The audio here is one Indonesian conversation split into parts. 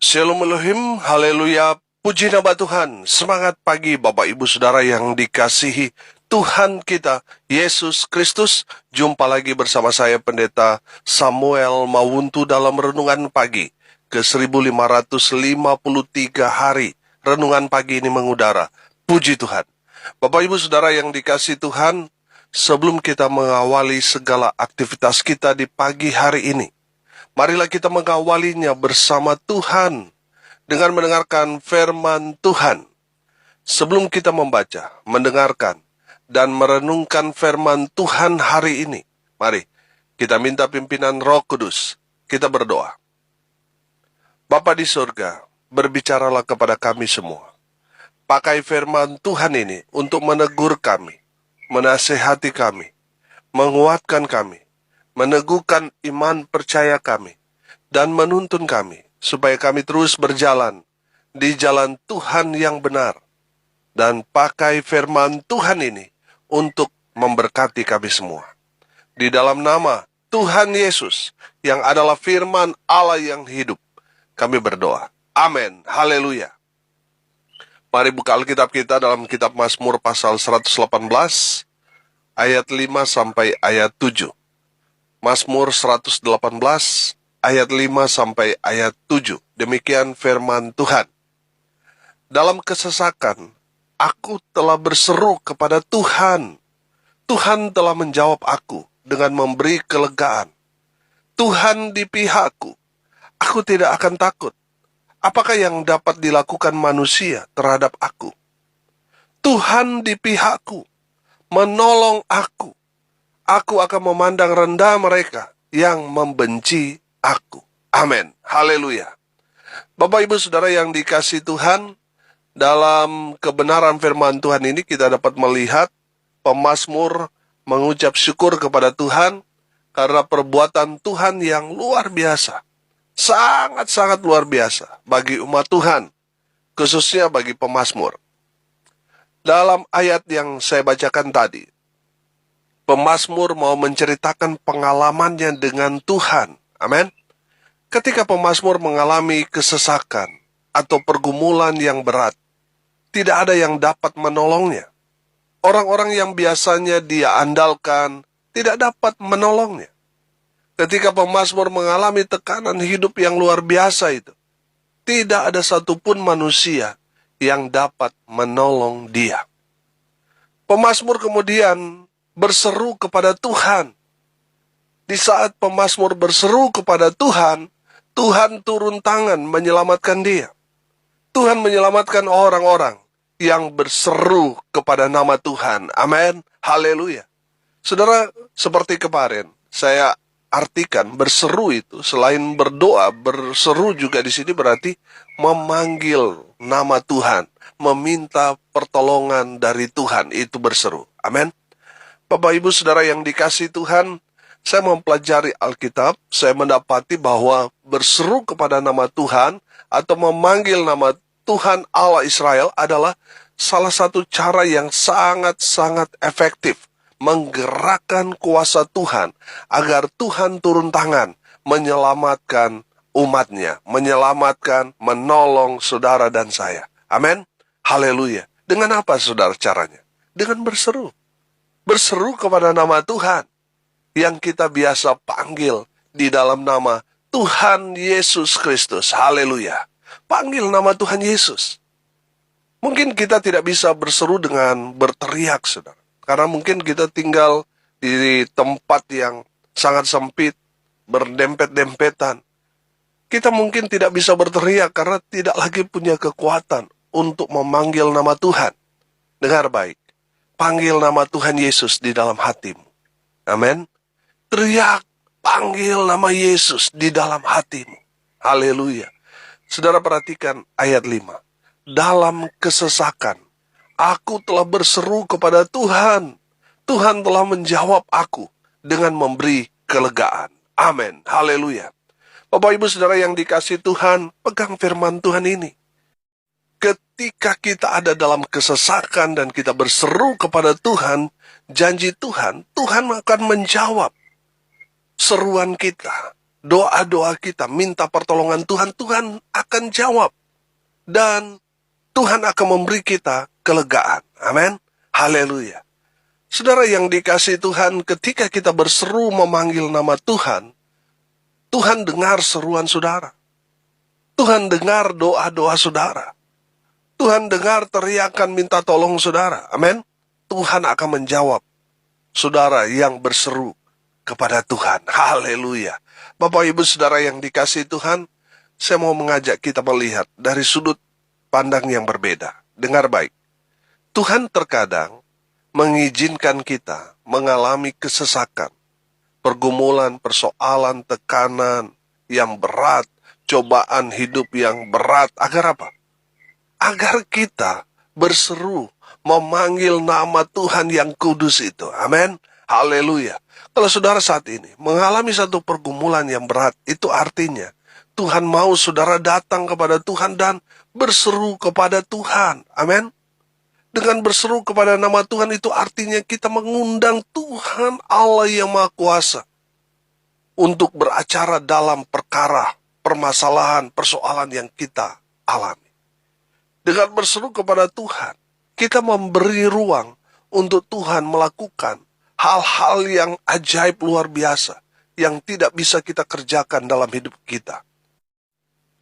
Shalom Elohim, haleluya, puji nama Tuhan. Semangat pagi Bapak Ibu Saudara yang dikasihi Tuhan kita, Yesus Kristus. Jumpa lagi bersama saya Pendeta Samuel Mawuntu dalam Renungan Pagi ke 1553 hari. Renungan pagi ini mengudara, puji Tuhan. Bapak Ibu Saudara yang dikasihi Tuhan, sebelum kita mengawali segala aktivitas kita di pagi hari ini, marilah kita mengawalinya bersama Tuhan dengan mendengarkan firman Tuhan. Sebelum kita membaca, mendengarkan, dan merenungkan firman Tuhan hari ini, mari kita minta pimpinan Roh Kudus. Kita berdoa. Bapa di surga, berbicaralah kepada kami semua. Pakai firman Tuhan ini untuk menegur kami, menasehati kami, menguatkan kami, meneguhkan iman percaya kami, dan menuntun kami, supaya kami terus berjalan di jalan Tuhan yang benar. Dan pakai firman Tuhan ini untuk memberkati kami semua. Di dalam nama Tuhan Yesus, yang adalah firman Allah yang hidup, kami berdoa. Amin. Haleluya. Mari buka Alkitab kita dalam kitab Mazmur pasal 118, ayat 5 sampai ayat 7. Mazmur 118 ayat 5 sampai ayat 7. Demikian firman Tuhan. Dalam kesesakan, aku telah berseru kepada Tuhan. Tuhan telah menjawab aku dengan memberi kelegaan. Tuhan di pihakku, aku tidak akan takut. Apakah yang dapat dilakukan manusia terhadap aku? Tuhan di pihakku, menolong aku. Aku akan memandang rendah mereka yang membenci aku. Amin. Haleluya. Bapak Ibu Saudara yang dikasihi Tuhan, dalam kebenaran firman Tuhan ini kita dapat melihat pemazmur mengucap syukur kepada Tuhan karena perbuatan Tuhan yang luar biasa. Sangat-sangat luar biasa bagi umat Tuhan, khususnya bagi pemazmur. Dalam ayat yang saya bacakan tadi, pemazmur mau menceritakan pengalamannya dengan Tuhan. Amin. Ketika pemazmur mengalami kesesakan atau pergumulan yang berat, tidak ada yang dapat menolongnya. Orang-orang yang biasanya dia andalkan tidak dapat menolongnya. Ketika pemazmur mengalami tekanan hidup yang luar biasa itu, tidak ada satupun manusia yang dapat menolong dia. Pemazmur kemudian berseru kepada Tuhan. Di saat pemazmur berseru kepada Tuhan, Tuhan turun tangan menyelamatkan dia. Tuhan menyelamatkan orang-orang yang berseru kepada nama Tuhan. Amin. Haleluya. Saudara, seperti kemarin, saya artikan berseru itu selain berdoa, berseru juga di sini berarti memanggil nama Tuhan, meminta pertolongan dari Tuhan, itu berseru. Amin. Bapak Ibu Saudara yang dikasihi Tuhan, saya mempelajari Alkitab, saya mendapati bahwa berseru kepada nama Tuhan atau memanggil nama Tuhan Allah Israel adalah salah satu cara yang sangat-sangat efektif menggerakkan kuasa Tuhan agar Tuhan turun tangan menyelamatkan umatnya, menyelamatkan, menolong saudara dan saya. Amin. Haleluya. Dengan apa saudara caranya? Dengan berseru. Berseru kepada nama Tuhan yang kita biasa panggil di dalam nama Tuhan Yesus Kristus. Haleluya. Panggil nama Tuhan Yesus. Mungkin kita tidak bisa berseru dengan berteriak, saudara. Karena mungkin kita tinggal di tempat yang sangat sempit, berdempet-dempetan. Kita mungkin tidak bisa berteriak karena tidak lagi punya kekuatan untuk memanggil nama Tuhan. Dengar baik. Panggil nama Tuhan Yesus di dalam hatimu. Amin. Teriak, panggil nama Yesus di dalam hatimu. Haleluya. Saudara perhatikan ayat 5. Dalam kesesakan, aku telah berseru kepada Tuhan. Tuhan telah menjawab aku dengan memberi kelegaan. Amin. Haleluya. Bapak Ibu Saudara yang dikasihi Tuhan, pegang firman Tuhan ini. Ketika kita ada dalam kesesakan dan kita berseru kepada Tuhan, janji Tuhan, Tuhan akan menjawab seruan kita. doa-doa kita, minta pertolongan Tuhan, Tuhan akan jawab. Dan Tuhan akan memberi kita kelegaan. Amin. Haleluya. Saudara yang dikasihi Tuhan, ketika kita berseru memanggil nama Tuhan, Tuhan dengar seruan saudara. Tuhan dengar doa-doa saudara. Tuhan dengar teriakan minta tolong saudara. Amin. Tuhan akan menjawab saudara yang berseru kepada Tuhan. Haleluya. Bapak Ibu saudara yang dikasihi Tuhan, saya mau mengajak kita melihat dari sudut pandang yang berbeda. Dengar baik. Tuhan terkadang mengizinkan kita mengalami kesesakan, pergumulan, persoalan, tekanan yang berat, cobaan hidup yang berat. Agar apa? Agar kita berseru memanggil nama Tuhan yang kudus itu. Amin. Haleluya. Kalau saudara saat ini mengalami satu pergumulan yang berat, itu artinya Tuhan mau saudara datang kepada Tuhan dan berseru kepada Tuhan. Amin. Dengan berseru kepada nama Tuhan itu artinya kita mengundang Tuhan Allah yang Maha Kuasa untuk beracara dalam perkara, permasalahan, persoalan yang kita alami. Dengan berseru kepada Tuhan, kita memberi ruang untuk Tuhan melakukan hal-hal yang ajaib luar biasa yang tidak bisa kita kerjakan dalam hidup kita.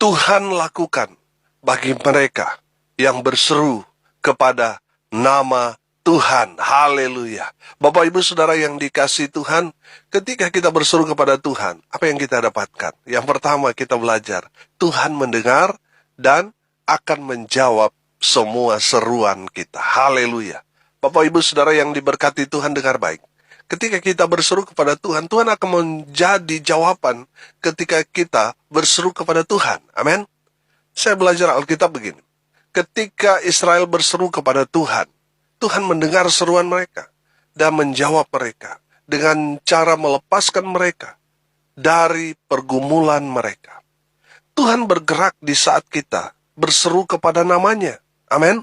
Tuhan lakukan bagi mereka yang berseru kepada nama Tuhan. Haleluya. Bapak Ibu Saudara yang dikasihi Tuhan, ketika kita berseru kepada Tuhan, apa yang kita dapatkan? Yang pertama kita belajar, Tuhan mendengar dan akan menjawab semua seruan kita. Haleluya. Bapak Ibu Saudara yang diberkati Tuhan, dengar baik. Ketika kita berseru kepada Tuhan, Tuhan akan menjadi jawaban ketika kita berseru kepada Tuhan. Amin. Saya belajar Alkitab begini. Ketika Israel berseru kepada Tuhan, Tuhan mendengar seruan mereka dan menjawab mereka dengan cara melepaskan mereka dari pergumulan mereka. Tuhan bergerak di saat kita berseru kepada namanya. Amin.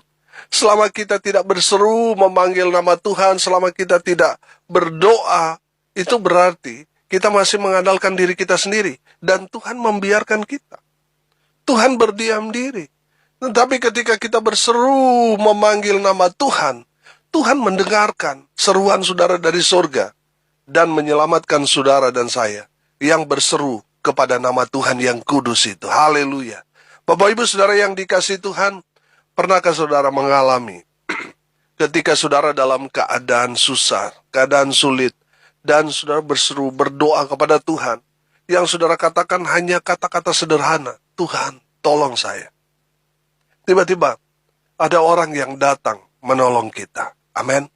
Selama kita tidak berseru memanggil nama Tuhan, selama kita tidak berdoa, itu berarti kita masih mengandalkan diri kita sendiri. Dan Tuhan membiarkan kita. Tuhan berdiam diri. Tetapi ketika kita berseru memanggil nama Tuhan, Tuhan mendengarkan seruan saudara dari surga dan menyelamatkan saudara dan saya yang berseru kepada nama Tuhan yang kudus itu. Haleluya. Bapak Ibu Saudara yang dikasihi Tuhan, pernahkah saudara mengalami ketika saudara dalam keadaan susah, keadaan sulit, dan saudara berseru, berdoa kepada Tuhan, yang saudara katakan hanya kata-kata sederhana, Tuhan tolong saya. Tiba-tiba ada orang yang datang menolong kita. Amin.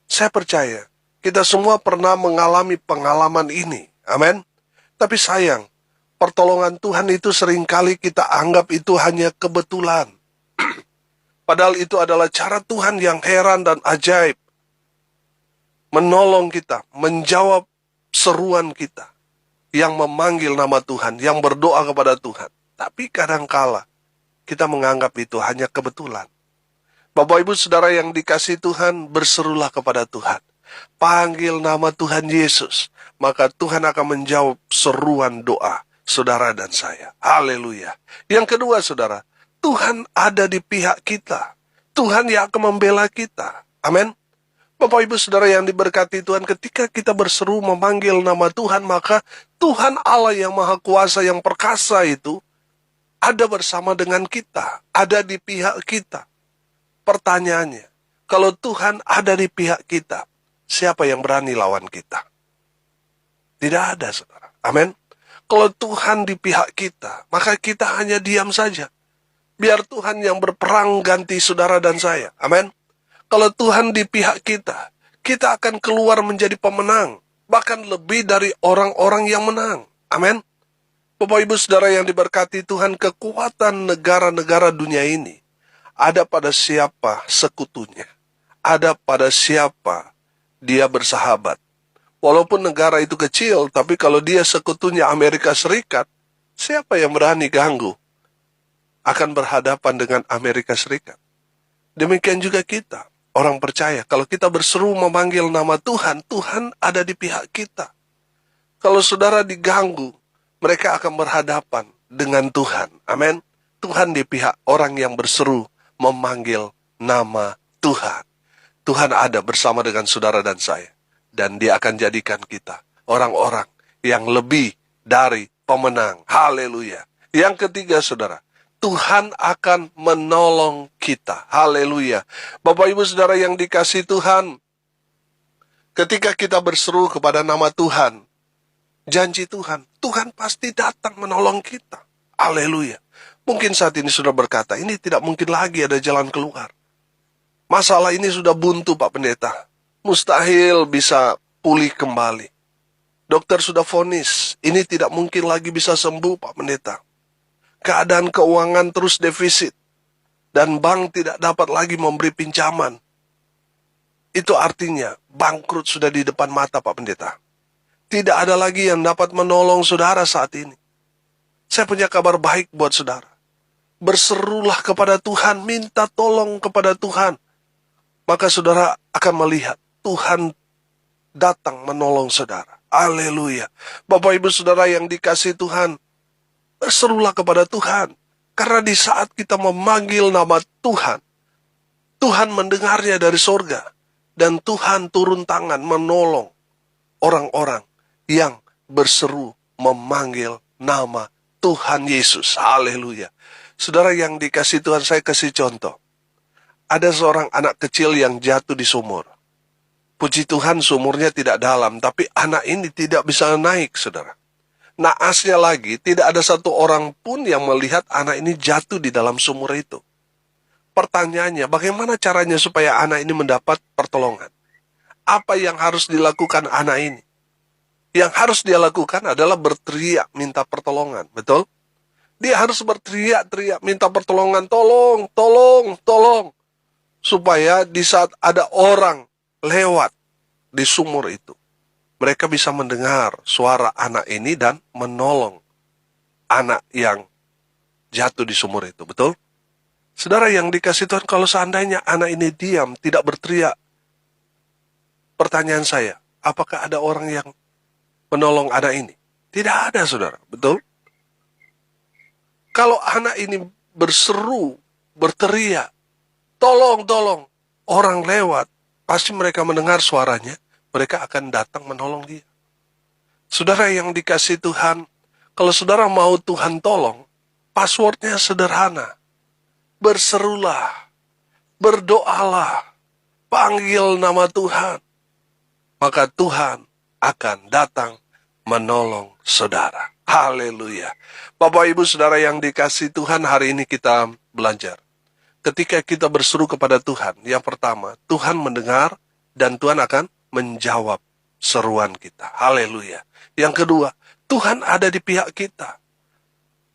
Saya percaya kita semua pernah mengalami pengalaman ini. Amin. Tapi sayang, pertolongan Tuhan itu seringkali kita anggap itu hanya kebetulan. Padahal itu adalah cara Tuhan yang heran dan ajaib. Menolong kita, menjawab seruan kita. Yang memanggil nama Tuhan, yang berdoa kepada Tuhan. Tapi kadangkala kita menganggap itu hanya kebetulan. Bapak Ibu Saudara yang dikasihi Tuhan, berserulah kepada Tuhan. Panggil nama Tuhan Yesus, maka Tuhan akan menjawab seruan doa saudara dan saya. Haleluya. Yang kedua saudara, Tuhan ada di pihak kita. Tuhan yang akan membela kita. Amin. Bapak Ibu Saudara yang diberkati Tuhan, ketika kita berseru memanggil nama Tuhan, maka Tuhan Allah yang Maha Kuasa, yang perkasa itu, ada bersama dengan kita, ada di pihak kita. Pertanyaannya, kalau Tuhan ada di pihak kita, siapa yang berani lawan kita? Tidak ada, saudara. Amin. Kalau Tuhan di pihak kita, maka kita hanya diam saja. Biar Tuhan yang berperang ganti saudara dan saya. Amin. Kalau Tuhan di pihak kita, kita akan keluar menjadi pemenang. Bahkan lebih dari orang-orang yang menang. Amin. Bapak Ibu Saudara yang diberkati Tuhan, kekuatan negara-negara dunia ini ada pada siapa sekutunya. Ada pada siapa dia bersahabat. Walaupun negara itu kecil, tapi kalau dia sekutunya Amerika Serikat, siapa yang berani ganggu akan berhadapan dengan Amerika Serikat. Demikian juga kita, orang percaya, kalau kita berseru memanggil nama Tuhan, Tuhan ada di pihak kita. Kalau saudara diganggu, Mereka akan berhadapan dengan Tuhan. Amin. Tuhan di pihak orang yang berseru memanggil nama Tuhan. Tuhan ada bersama dengan saudara dan saya. Dan Dia akan jadikan kita orang-orang yang lebih dari pemenang. Haleluya. Yang ketiga, saudara, Tuhan akan menolong kita. Haleluya. Bapak Ibu Saudara yang dikasihi Tuhan, ketika kita berseru kepada nama Tuhan, janji Tuhan, Tuhan pasti datang menolong kita. Haleluya. Mungkin saat ini sudah berkata, ini tidak mungkin lagi ada jalan keluar. Masalah ini sudah buntu, Pak Pendeta. Mustahil bisa pulih kembali. Dokter sudah vonis, ini tidak mungkin lagi bisa sembuh, Pak Pendeta. Keadaan keuangan terus defisit, dan bank tidak dapat lagi memberi pinjaman. Itu artinya bangkrut sudah di depan mata, Pak Pendeta. Tidak ada lagi yang dapat menolong saudara saat ini. Saya punya kabar baik buat saudara. Berserulah kepada Tuhan, minta tolong kepada Tuhan. Maka saudara akan melihat Tuhan datang menolong saudara. Haleluya. Bapak Ibu Saudara yang dikasihi Tuhan, berserulah kepada Tuhan. Karena di saat kita memanggil nama Tuhan, Tuhan mendengarnya dari sorga. Dan Tuhan turun tangan menolong orang-orang yang berseru memanggil nama Tuhan Yesus. Haleluya. Saudara yang dikasihi Tuhan, saya kasih contoh. Ada seorang anak kecil yang jatuh di sumur. Puji Tuhan sumurnya tidak dalam, tapi anak ini tidak bisa naik, saudara. Naasnya lagi, tidak ada satu orang pun yang melihat anak ini jatuh di dalam sumur itu. Pertanyaannya, bagaimana caranya supaya anak ini mendapat pertolongan? Apa yang harus dilakukan anak ini? Yang harus dia lakukan adalah berteriak minta pertolongan, betul? Dia harus berteriak-teriak minta pertolongan, tolong, tolong, tolong. Supaya di saat ada orang lewat di sumur itu, mereka bisa mendengar suara anak ini dan menolong anak yang jatuh di sumur itu, betul? Saudara yang dikasihi Tuhan, kalau seandainya anak ini diam, tidak berteriak, pertanyaan saya, apakah ada orang yang menolong anak ini? Tidak ada, saudara, betul? Kalau anak ini berseru, berteriak, tolong, tolong, orang lewat, pasti mereka mendengar suaranya, mereka akan datang menolong dia. Saudara yang dikasihi Tuhan, kalau saudara mau Tuhan tolong, passwordnya sederhana. Berserulah, berdoalah, panggil nama Tuhan. Maka Tuhan akan datang menolong saudara. Haleluya. Bapak Ibu Saudara yang dikasihi Tuhan, hari ini kita belajar. Ketika kita berseru kepada Tuhan, yang pertama, Tuhan mendengar dan Tuhan akan menjawab seruan kita. Haleluya. Yang kedua, Tuhan ada di pihak kita.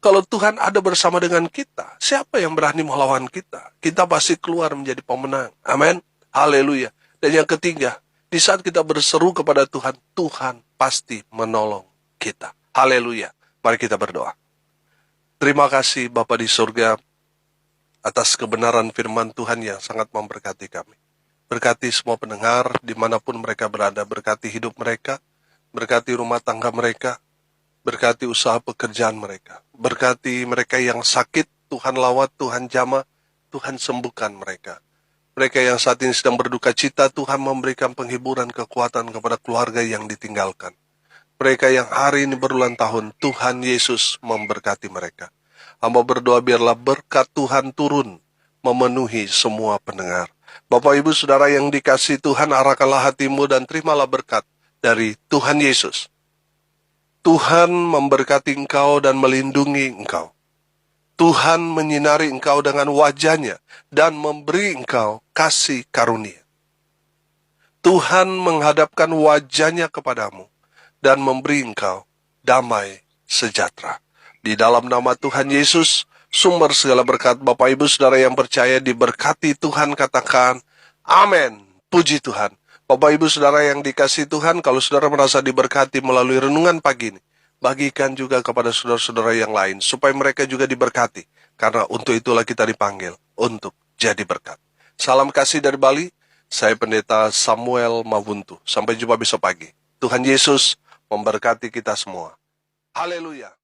Kalau Tuhan ada bersama dengan kita, siapa yang berani melawan kita? Kita pasti keluar menjadi pemenang. Amin. Haleluya. Dan yang ketiga, di saat kita berseru kepada Tuhan, Tuhan pasti menolong kita. Haleluya. Mari kita berdoa. Terima kasih Bapa di surga, atas kebenaran firman Tuhan yang sangat memberkati kami. Berkati semua pendengar dimanapun mereka berada, berkati hidup mereka, berkati rumah tangga mereka, berkati usaha pekerjaan mereka, berkati mereka yang sakit, Tuhan lawat, Tuhan jamah, Tuhan sembuhkan mereka. Mereka yang saat ini sedang berduka cita, Tuhan memberikan penghiburan, kekuatan kepada keluarga yang ditinggalkan. Mereka yang hari ini berulang tahun, Tuhan Yesus memberkati mereka. Hamba berdoa biarlah berkat Tuhan turun memenuhi semua pendengar. Bapak Ibu Saudara yang dikasihi Tuhan, arahkanlah hatimu dan terimalah berkat dari Tuhan Yesus. Tuhan memberkati engkau dan melindungi engkau. Tuhan menyinari engkau dengan wajahnya dan memberi engkau kasih karunia. Tuhan menghadapkan wajahnya kepadamu dan memberi engkau damai sejahtera. Di dalam nama Tuhan Yesus, sumber segala berkat, Bapak Ibu Saudara yang percaya diberkati Tuhan, katakan amin. Puji Tuhan. Bapak Ibu Saudara yang dikasihi Tuhan, kalau saudara merasa diberkati melalui renungan pagi ini, bagikan juga kepada saudara-saudara yang lain, supaya mereka juga diberkati. Karena untuk itulah kita dipanggil, untuk jadi berkat. Salam kasih dari Bali, saya Pendeta Samuel Mawuntu. Sampai jumpa besok pagi. Tuhan Yesus memberkati kita semua. Haleluya.